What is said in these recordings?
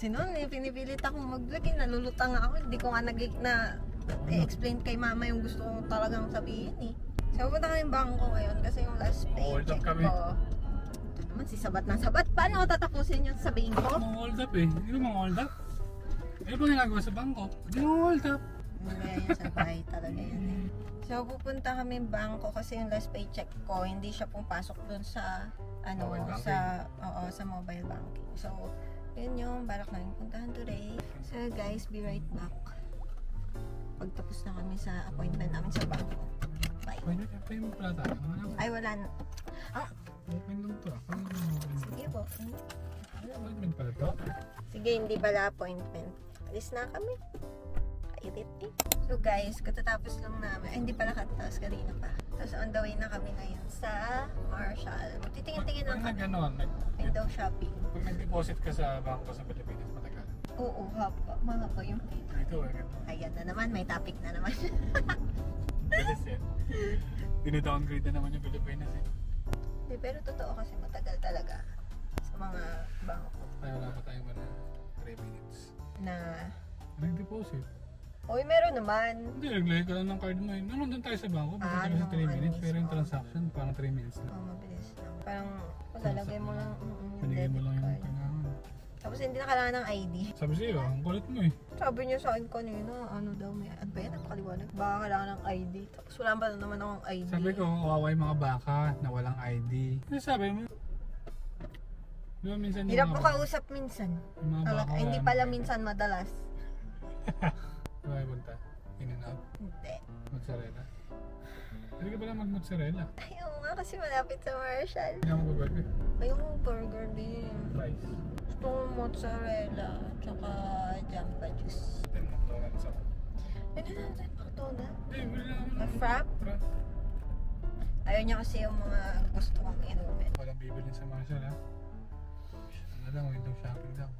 kasi noon, pinipilit akong maglagay, nalulutang ako. Hindi ko nga i-explain kay mama yung gusto ko talagang sabihin eh. So, pupunta kami bangko ngayon kasi yung last paycheck ko. Ito naman, si sabat ng sabat. Paano ko tatapusin yung sabihin ko? Mga hold up eh. Hindi mo mga hold up? Ano ba ginagawa sa bangko? Hindi mo hold up. Kaya yun sa bahay talaga yun eh. So, pupunta kami bangko kasi yung last paycheck ko, hindi siya pumapasok dun sa, sa mobile banking. So, yun yung balak namin puntahan today. So, guys, be right back. Pagtapos na kami sa appointment namin sa bangko. Bye. Pwede mo pala tayo. Ay, wala na. Open lang to. Sige po. Appointment pala to? Sige, hindi pala appointment. Alis na kami. Kairit eh. So guys, katatapos lang namin. Ay, hindi pala katatapos, kanina pa. Tapos on the way na kami ngayon sa Marshall. Titingin-tingin lang kami. Window shopping. Pag nag-deposit ka sa bangko sa Pilipinas, matagal? Oo, mahaba yung pito. Ito eh. Ayan na naman, may topic na naman. Bilis eh. Dina-downgrade na naman yung Pilipinas eh. Pero totoo kasi matagal talaga sa mga bangko. Ay, wala pa tayong 3 minutes. Na... Nag-deposit? Uy, meron naman. Hindi, naglagay ka lang ng card mo eh. Nandun tayo sa bangko, pupunta ka sa 3 minutes, pero yung transaction parang 3 minutes na. Mabilis lang. Parang lalagay mo lang yung Paligay mo lang yung card. kailangan. Tapos hindi na kailangan ng ID. Sabi sa'yo, ang kulit mo eh. Sabi niya sa akin kanina, ano daw, ano ba yan, nakaliwanag? Baka kailangan ng ID. Tapos wala pa naman akong ID. Sabi ko, kawawa yung mga baka na walang ID. Ano sabi mo? Di ba minsan hirap mo kausap minsan. Hindi pala minsan madalas. Bakit punta? In and out? Hindi. Mozzarella? Hindi ka pala mag-mozzarella? Ayaw nga kasi malapit sa Marshall. Hindi ka mag-burger? Ayaw mo burger din. Fries? Gusto ko mozzarella, tsaka jamba juice. Then McDonald's ako. Ano na natin McDonald's? Hindi, wala naman. A frap? Ayaw niya kasi yung mga gusto kong inumin. Walang bibili sa Marshall ha? Ano lang, window shopping lang.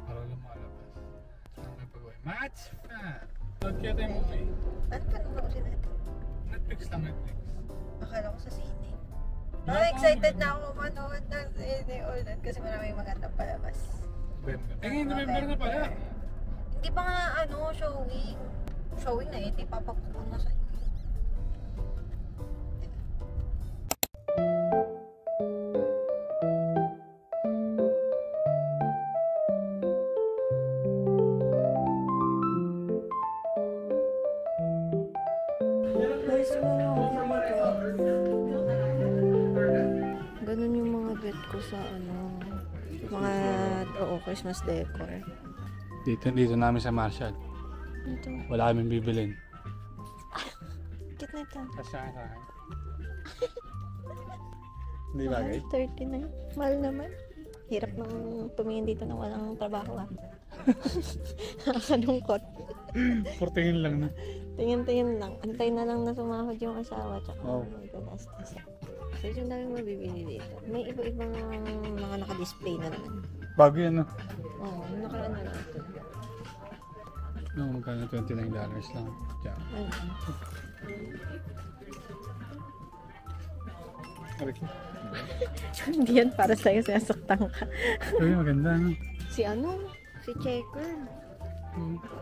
Para lang makalabas. Ano may pag-uwi? Match fan! Load kaya tayo movie. Ano pa naman kasi natin? Netflix lang, Netflix. Akala ko sa sine. Wala pa Excited ako, na ako manood ng sine ulit kasi maraming magandang palabas. Ngayon, November na pala. Hindi pa nga showing. Showing na di papapuno na sa inyo. Ganun yung mga bet ko sa mga Christmas decor. Dito namin sa Marshall. Ito. Wala kaming bibilin. Kit na ito. Sa akin. Hindi bagay? 39. Mahal naman. Hirap nang tumingin dito na walang trabaho ah. Nakakalungkot. Tingin lang na. Tingin-tingin lang. Antay na lang na sumahod yung asawa tsaka magagastos. So yung daming mabibili dito. May iba-ibang mga naka-display na naman. Bago yan no? Oo, nakaraan na lang ito. No, magkano $29 lang. Diyan. Hindi yan para sa'yo, sinasaktan ka. Uy, maganda no? Si Checker.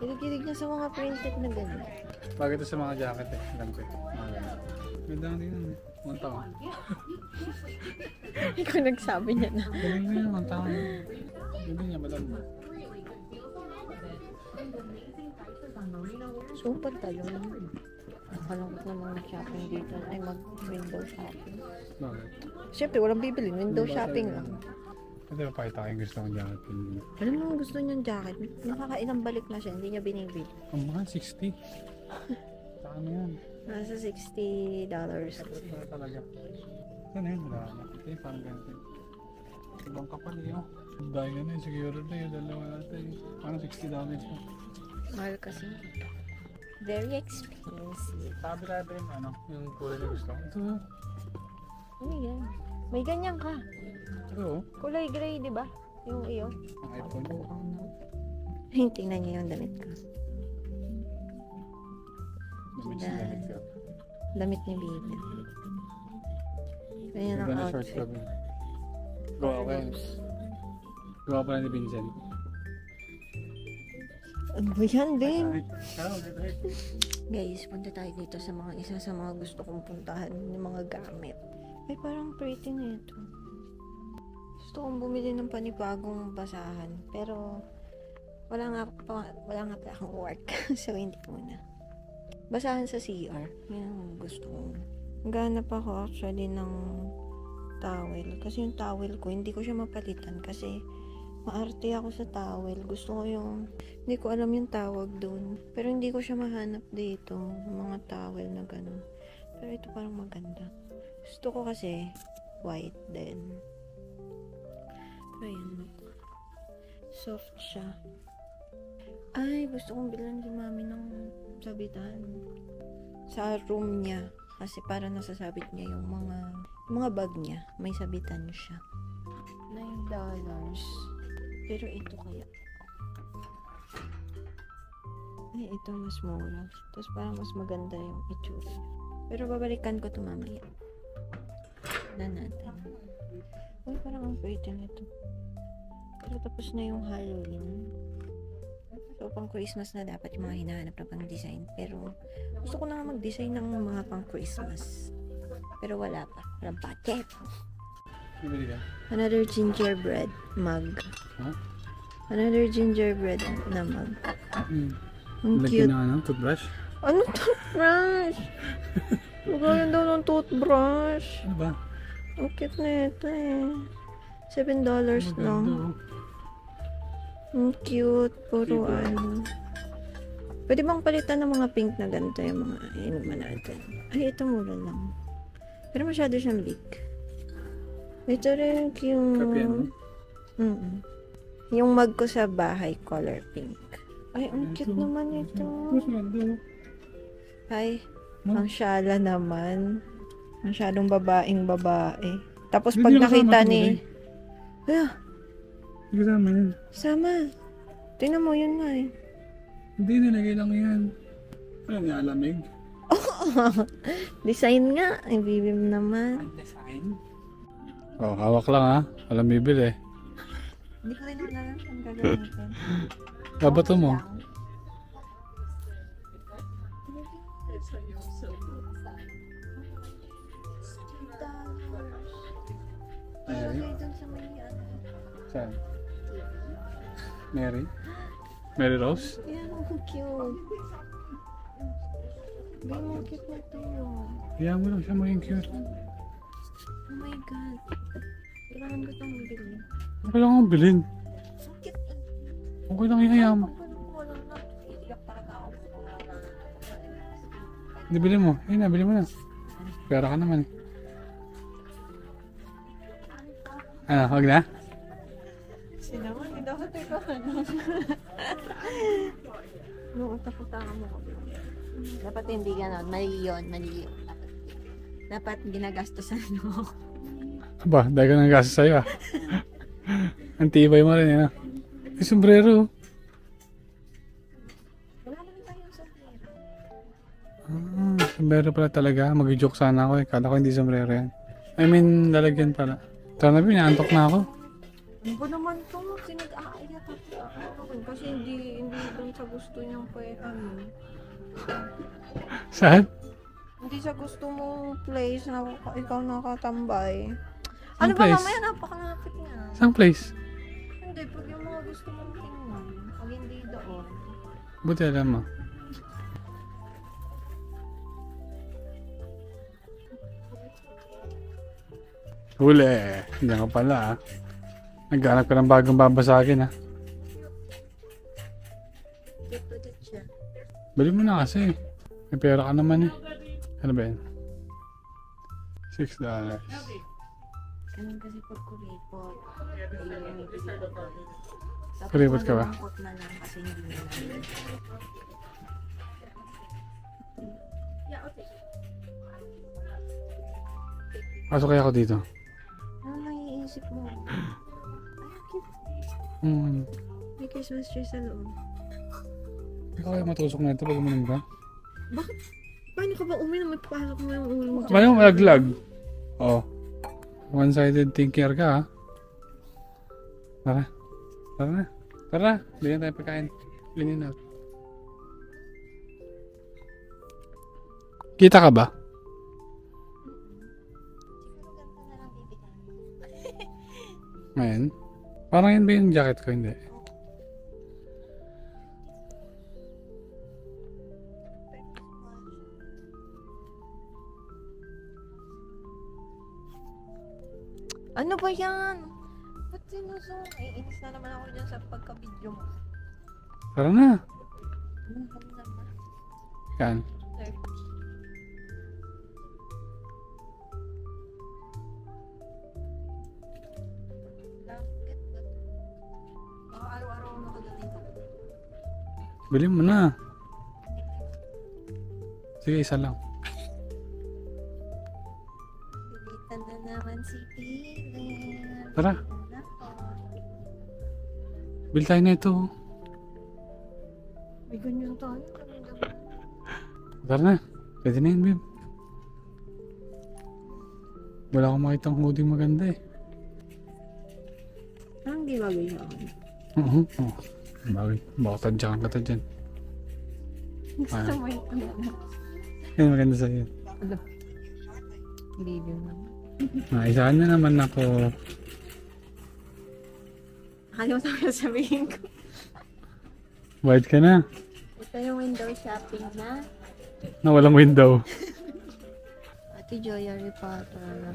Hilig-hilig niya sa mga printed na gano'n. Bagay ito sa mga jacket eh. Lampit. Ganda din yun eh. 1 taon. Ikaw nagsabi niya na. Galing na yun, 1 taon. Hindi niya, madam. Super talon. Nakalangkot na mga shopping dito. Ay, mag-window shopping. Bakit? Siyempre, walang bibili. Window shopping lang. Ito yung pakita ko yung gusto kong jacket. Alam mo ang gusto niyang jacket? Nakakailang balik na siya. Hindi niya binibili. Ang mahal, 60. Saan ano yan? Nasa $60. Ano talaga? Ano yun? Wala na. Okay, parang ganito. Ibang kapal yun. Dahil nga na yung security. Dalawa natin. Parang $60 na. Mahal kasi. Very expensive. Sabi tayo ba yung yung kulay na gusto ko? Ito. Ano yan? May ganyan ka. Oo. Kulay gray, di ba? Yung iyo. Ang iPhone ko. Tingnan niyo yung damit ko. Damit ni Baby. Ganyan ang outfit. Gawa ko yan. Gawa pala ni Vincent. Ano ba yan, Ben? Ay, Guys, punta tayo dito sa isa sa mga gusto kong puntahan ng mga gamit. Ay, parang pretty na ito. Gusto kong bumili ng panibagong basahan. Pero, wala nga pa akong work. So, hindi muna. Basahan sa CR. Yan ang gusto kong. Ganap ako actually ng towel. Kasi yung towel ko, hindi ko siya mapalitan. Kasi, maarte ako sa towel. Gusto ko yung, hindi ko alam yung tawag doon. Pero hindi ko siya mahanap dito. Mga towel na gano'n. Pero ito parang maganda. Gusto ko kasi white din. Pero yan, look. Soft siya. Ay, gusto kong bilhan si mami ng sabitan. Sa room niya. Kasi para nasasabit niya yung mga bag niya. May sabitan siya. $9. Pero ito kaya. Ay, ito mas mura. Tapos parang mas maganda yung itsura. Pero babalikan ko ito mamaya. Tignan natin. Uy, parang ang pretty nito. Pero tapos na yung Halloween. So, pang Christmas na dapat yung mga hinahanap na pang design. Pero, gusto ko na nga mag-design ng mga pang Christmas. Pero wala pa. Walang budget. Another gingerbread mug. Huh? Another gingerbread na mug. Ang Lagyan cute. na ano, toothbrush? Ano toothbrush? Magayon daw ng toothbrush. Ano ba? Ang cute na ito eh. $7 lang. Ang cute. Puro ano. Pwede bang palitan ng mga pink na ganito yung mga inuman natin? Ay, ito mura lang. Pero masyado siyang big. Ito rin yung... Kape ano? Yung mug ko sa bahay, color pink. Ay, ang cute naman ito. Mas maganda. Ay, ang syala naman. Masyadong babaeng babae. Tapos pag nakita ni... Ah, Hindi kasama yan. sama. Tingnan mo yun nga eh. Hindi, nilagay lang yan. Ano nga, lamig? Design nga. Ay, bibim naman. Design? Oh, hawak lang ha. Alam bibili eh. Hindi ko rin alam ang gagamitin. Babato mo. Mary? Saan? Mary? Mary Rose? Yan, ang cute. Bay, ang cute na ito. Kaya mo lang siya maging cute. Oh my God. Kailangan ko itong bibili. Okay lang akong bilhin. Ang cute. Okay lang ihayaan mo. Walang na. Iiyak talaga ako. Nabili mo. Ayun na, bili mo na. Pera ka naman eh. Ano, wag na? Sinaman, hindi ako teka ano. Nung utak-utakan mo ko. Dapat hindi ganon. Mali yun, mali yun. Dapat ginagastosan mo. Aba, dahil ka nang gastos sa'yo ah. Ang tibay mo rin eh no? May sombrero. Wala naman tayong sombrero. Sombrero pala talaga. Mag-joke sana ako eh. Kala ko hindi sombrero yan. I mean, lalagyan pala. Tara na, pinaantok na ako. Ano ba naman ito? Sinag-aayat ako. Kasi hindi doon sa gusto niyang ano. Saan? Hindi sa gusto mong place na ikaw nakatambay. Saan Ano ba place? mamaya napakalapit nga. Saan place? Hindi, pag yung mga gusto mong tingnan. Pag hindi doon. Buti alam mo. Huli. Hindi ka pala ah. Naghanap ka ng bagong babasagin ah. Dito siya. Bili mo na kasi. May pera ka naman eh. Ano ba yan? $6. Ganun kasi pag kuripot. Kuripot ka ba? Tapos na lang kasi hindi na lang. Pasok kaya ako dito. Ano naiisip mo? Ay, cute. May Christmas tree sa loob. Ikaw kaya matusok na ito pag uminom ka? Bakit? Paano ka ba uminom? May papasok mo yung ulo mo dyan. Paano mo malaglag? Oh. One-sided thinker ka ha? Tara. Tara na. Tara. Bigyan tayo pagkain. Bilhin na. Kita ka ba? Ngayon? Parang yun ba yung jacket ko? Hindi. Ano ba yan? Ba't sinusong? Iinis na naman ako dyan sa pagka-video mo. Tara na. Ang hanggang na. Yan. 30. Langit ba? Baka araw-araw ako nakaganito. Bilhin mo na. Sige, isa lang. Pilitan na naman si Pilin. Tara. Bil tayo na ito. May ganyan tayo. Tara na. Pwede na yun, Bim. Wala akong makitang hoodie maganda eh. Parang di bagay sa akin. Oo. Bagay. Baka tadyakan ka dyan. Gusto mo ito na. Yan, maganda sa'yo. Ano? Baby mo. Isahan na naman ako. Nakalimutan ko sabihin ko. Bayad ka na. Ito yung window shopping na. Na walang window. Ate Joy, Harry Potter.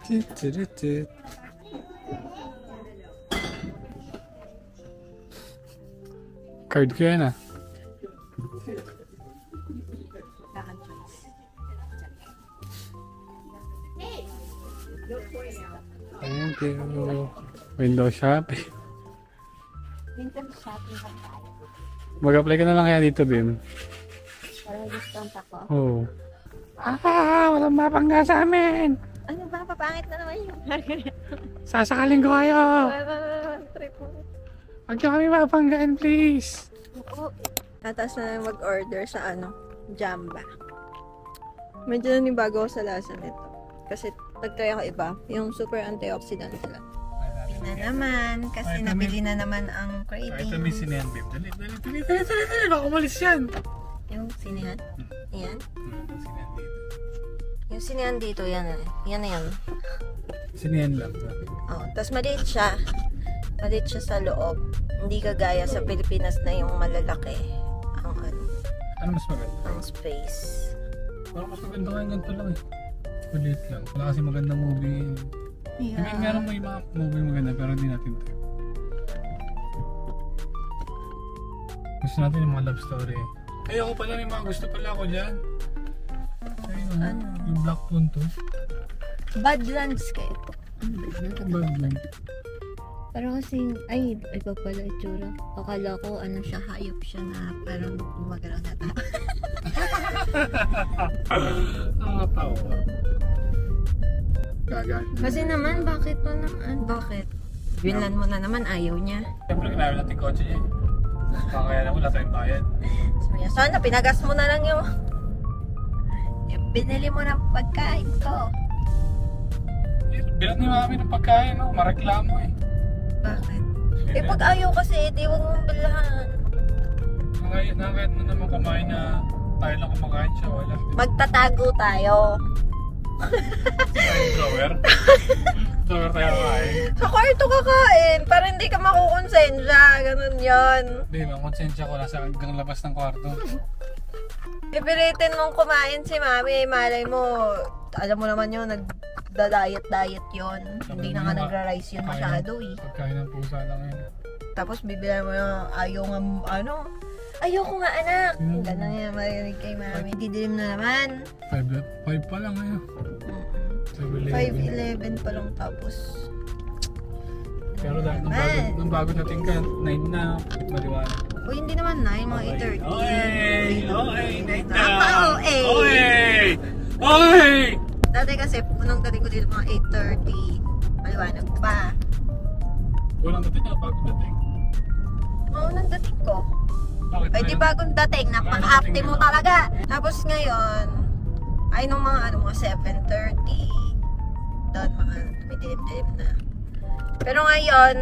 Tit. Card ko yan ah. Second choice. Thank you. Window shopping. Window shopping ka tayo. Mag-apply ka na lang kaya dito, Bim. Para may discount ako. Oo. Walang mapangga sa amin. Ano ba? Papangit na naman yung Sasakalin ko kayo. trip mo. Huwag niyo kami mapanggaan, please. Oo. Tatas na mag-order sa Jamba. Medyo nanibago ako sa lasa nito. Kasi nag-try ako iba. Yung super antioxidant sila. Na naman, kasi nabili na naman ang craving. Ito may sinehan, Bim. Dali. Baka umalis yan. Yung sinehan? Yan? Sinehan dito. Yung sinehan dito, yan eh. Yan na yan. Sinehan lang. Oh, tapos maliit siya. Maliit siya sa loob. Hindi kagaya sa Pilipinas na yung malalaki. Ano mas maganda? Ang space. Parang mas maganda nga yung ganito lang eh. Maliit lang. Wala kasi magandang movie. I mean, meron mo yung mga movie maganda pero hindi natin ito. Gusto natin yung mga love story. Ay, ako pala, may mga gusto pala ako dyan. Ayun, Ano? yung Black Phone to. Badlands kayo. Badlands. Pero kasing, iba pala itsura. Akala ko, siya, hayop siya na parang gumagalaw na tao. Nakakatawa ka. Gaga. Kasi naman, bakit mo naman? Bakit? Binlan mo na naman, ayaw niya. Siyempre, ginamit natin yung kotse niya. Kaya naman, wala tayong bayad. Sabi niya, sana pinagas mo na lang yung binili mo ng pagkain ko. Bilat ni mami ng pagkain, no? Mareklamo eh. Bakit? Pag ayaw kasi, di huwag mong bilahan. Nakakayat mo naman kumain na tayo lang kumakain siya, wala. Magtatago tayo. Drawer? Drawer tayo kakain? Sa kwarto kakain, para hindi ka makukonsensya. Ganun yon. Hindi, makonsensya ko. Nasa hanggang labas ng kwarto. Ipilitin mong kumain si mami, malay mo, alam mo naman yun, nagda-diet yun. Hindi na nga nagra-rice yun masyado eh. Pagkain ng pusa lang yun. Tapos bibilan mo yung ayaw nga, ayaw ko nga anak. Ganun yan marinig kay mami. Didilim na naman. 5 pa lang ngayon. 5:11 pa lang tapos. Pero dahil nung bago natin ka, 9 na, maliwanag. O hindi naman na, yung mga 8:30. Oy! 9 na! Napaka-OA! Oy! Dati kasi, unang dating ko dito mga 8:30. Maliwanag pa. Walang dating na, bago dating. Unang dating ko. Bakit Ay di bagong dating, napaka-active mo talaga. Tapos ngayon, ay nung mga 7:30. Doon mga dumidilim-dilim na. Pero ngayon,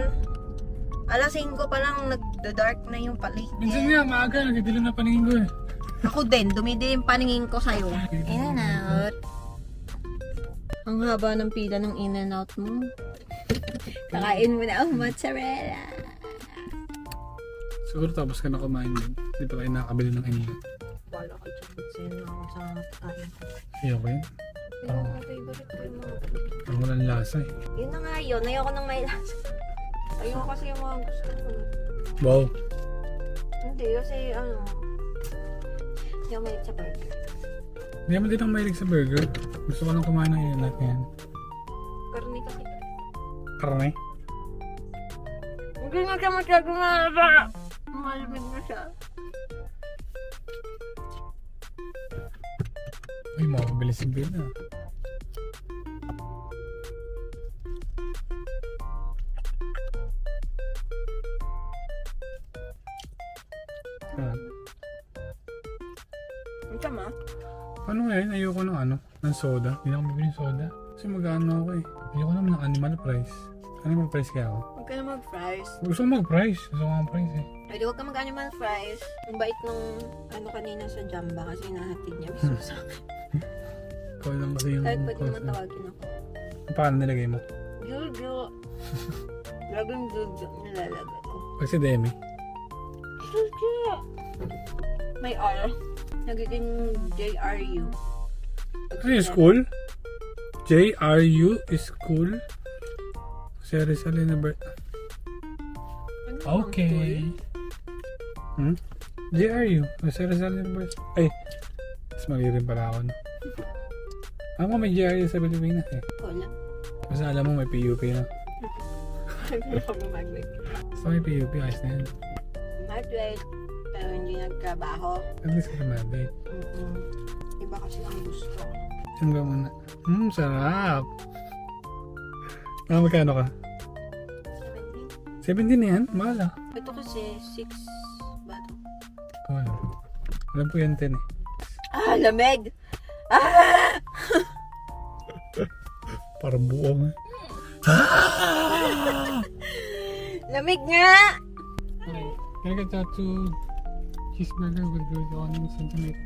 alas 5 pa lang nagda-dark na yung paligid. Minsan nga, maaga, nagdidilim na paningin ko eh. Ako din, dumidilim paningin ko sa'yo. In and out. Ang haba ng pila ng in and out mo. Kakain mo na ang mozzarella. Siguro tapos ka na kumain din. Hindi pa kayo nakakabili ng init. Wala ka dyan na ako sa kain ko. Ayoko yun. Yung mga favorite ko yung mga... Parang walang lasa eh. Yun na nga yun. Ayoko nang may lasa. Ayoko kasi yung mga gusto ko. Wow. Hindi kasi ano... Hindi ako mahilig sa burger. Hindi naman din ako mahilig sa burger. Gusto ko lang kumain ng init ngayon. Karne kasi. Karne? Hindi nga siya masyado mahaba. Malamig na siya. Uy, makakabilis yung bill na. Ang sama? Paano ngayon? Ayoko ng ano? Ng soda. Hindi na ako bibili ng soda. Kasi mag-ano ako eh. Ayoko naman ng animal price. Animal price kaya ako. Huwag ka na mag-fries. Gusto ko mag-price. Gusto ko ng price eh. Ay, di huwag ka mag-animal fries. Ang bait nung ano kanina sa Jamba kasi nahatid niya mismo sa akin. Ikaw lang kasi yung Kahit pwede cost naman na. tawagin ako. Paano nilagay mo? Gilgil. Laging gilgil nilalagay ko. Pag si Demi. Gilgil. May R. Nagiging JRU. Ano yung school? JRU is school? Si Rizal University. Okay. JRU. Si Rizal University. Ay. Mas mali rin pala ako. No? Ako may JRU sa Pilipinas eh. Wala. Basta alam mo may PUP na. Hindi ako mag-graduate. So may PUP, ayos na yun. Graduate. Pero hindi nagtrabaho. At least ka naman. Iba kasi ang gusto. Siyang muna. Sarap. Magkano ka? 17. 17 na yan? Mahal ah. Ito kasi 6 ba ito? Wala. Alam ko yan 10 eh. Ah, lamig! Ah! Parang buong eh. Lamig nga! Okay. Can I get that two cheeseburger with grilled onions and tomato?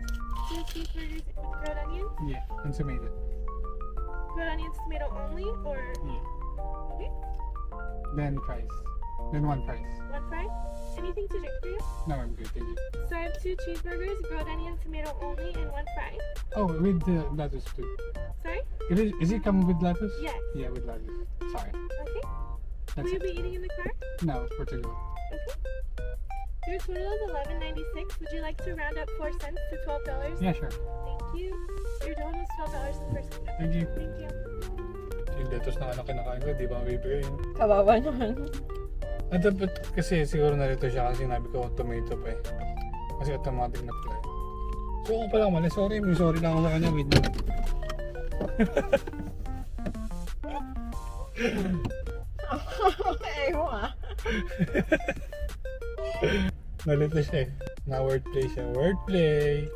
2 cheeseburgers with grilled onions? Yeah, and tomato. Grilled onions, tomato only, or Yeah. okay? Then fries. Then one fries. 1 fry? Anything to drink for you? No, I'm good, thank you. So I have 2 cheeseburgers, grilled onion, tomato only, and 1 fry. Oh, with the lettuce too. Sorry? Is it come with lettuce? Yes. Yeah, with lettuce. Sorry. Okay. That's Will you it. be eating in the car? No, it's Portugal. Okay. Your total is $11.96. Would you like to round up 4 cents to $12? Yeah, sure. Thank you. Your total is $12 per person. Thank you. Thank you. Yung lettuce na kinakain ko, di ba mabibigay yun? Kawawa naman. At dapat kasi siguro narito siya kasi sinabi ko tomato pa eh. Kasi automatic na pala. So ako pala mali, sorry. May sorry lang ako sa kanya. Wait na. Ewan ah. Nalito siya eh. Na wordplay siya. Wordplay!